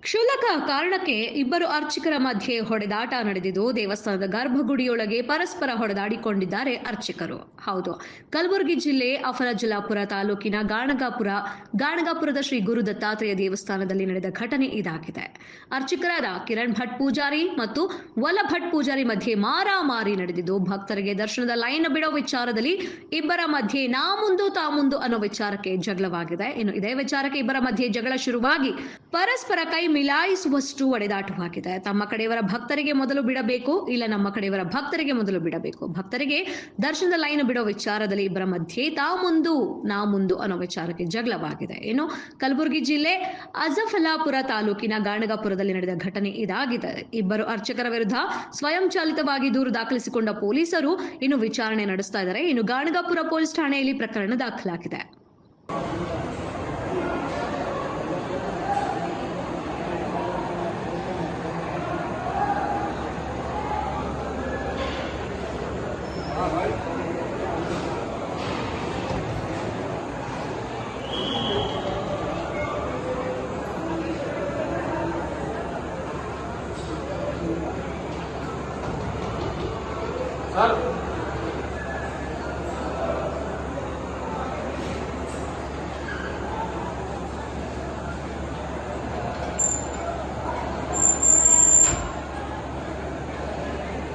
ಕ್ಷುಲ್ಲಕ ಕಾರಣಕ್ಕೆ ಇಬ್ಬರು ಅರ್ಚಕರ ಮಧ್ಯೆ ಹೊಡೆದಾಟ ನಡೆದಿದ್ದು ದೇವಸ್ಥಾನದ ಗರ್ಭಗುಡಿಯೊಳಗೆ ಪರಸ್ಪರ ಹೊಡೆದಾಡಿಕೊಂಡಿದ್ದಾರೆ ಅರ್ಚಕರು. ಹೌದು, ಕಲಬುರಗಿ ಜಿಲ್ಲೆ ಅಫರಜಲಾಪುರ ತಾಲೂಕಿನ ಗಾಣಗಾಪುರದ ಶ್ರೀ ಗುರು ದತ್ತಾತ್ರೇಯ ದೇವಸ್ಥಾನದಲ್ಲಿ ನಡೆದ ಘಟನೆ ಇದಾಗಿದೆ. ಅರ್ಚಕರಾದ ಕಿರಣ್ ಭಟ್ ಪೂಜಾರಿ ಮತ್ತು ವಲ ಭಟ್ ಪೂಜಾರಿ ಮಧ್ಯೆ ಮಾರಾಮಾರಿ ನಡೆದಿದ್ದು, ಭಕ್ತರಿಗೆ ದರ್ಶನದ ಲೈನ್ ಬಿಡೋ ವಿಚಾರದಲ್ಲಿ ಇಬ್ಬರ ಮಧ್ಯೆ ನಾ ಮುಂದು ತಾ ಮುಂದು ಅನ್ನೋ ವಿಚಾರಕ್ಕೆ ಜಗಳವಾಗಿದೆ. ಇನ್ನು ಇದೇ ವಿಚಾರಕ್ಕೆ ಇಬ್ಬರ ಮಧ್ಯೆ ಜಗಳ ಶುರುವಾಗಿ ಪರಸ್ಪರ ಕೈ ಮಿಲಾಯಿಸುವಷ್ಟು ಹೊಡೆದಾಟವಾಗಿದೆ. ತಮ್ಮ ಕಡೆಯವರ ಭಕ್ತರಿಗೆ ಮೊದಲು ಬಿಡಬೇಕು, ಇಲ್ಲ ನಮ್ಮ ಕಡೆಯವರ ಭಕ್ತರಿಗೆ ಮೊದಲು ಬಿಡಬೇಕು, ಭಕ್ತರಿಗೆ ದರ್ಶನದ ಲೈನ್ ಬಿಡೋ ವಿಚಾರದಲ್ಲಿ ಇಬ್ಬರ ಮಧ್ಯೆ ತಾ ಮುಂದು ನಾ ಮುಂದು ಅನ್ನೋ ವಿಚಾರಕ್ಕೆ ಜಗಳವಾಗಿದೆ. ಇನ್ನು ಕಲಬುರಗಿ ಜಿಲ್ಲೆ ಅಜಫಲಾಪುರ ತಾಲೂಕಿನ ಗಾಣಗಾಪುರದಲ್ಲಿ ನಡೆದ ಘಟನೆ ಇದಾಗಿದೆ. ಇಬ್ಬರು ಅರ್ಚಕರ ವಿರುದ್ಧ ಸ್ವಯಂಚಾಲಿತವಾಗಿ ದೂರು ದಾಖಲಿಸಿಕೊಂಡ ಪೊಲೀಸರು ಇನ್ನು ವಿಚಾರಣೆ ನಡೆಸ್ತಾ ಇದ್ದಾರೆ. ಇನ್ನು ಗಾಣಗಾಪುರ ಪೊಲೀಸ್ ಠಾಣೆಯಲ್ಲಿ ಪ್ರಕರಣ ದಾಖಲಾಗಿದೆ. सर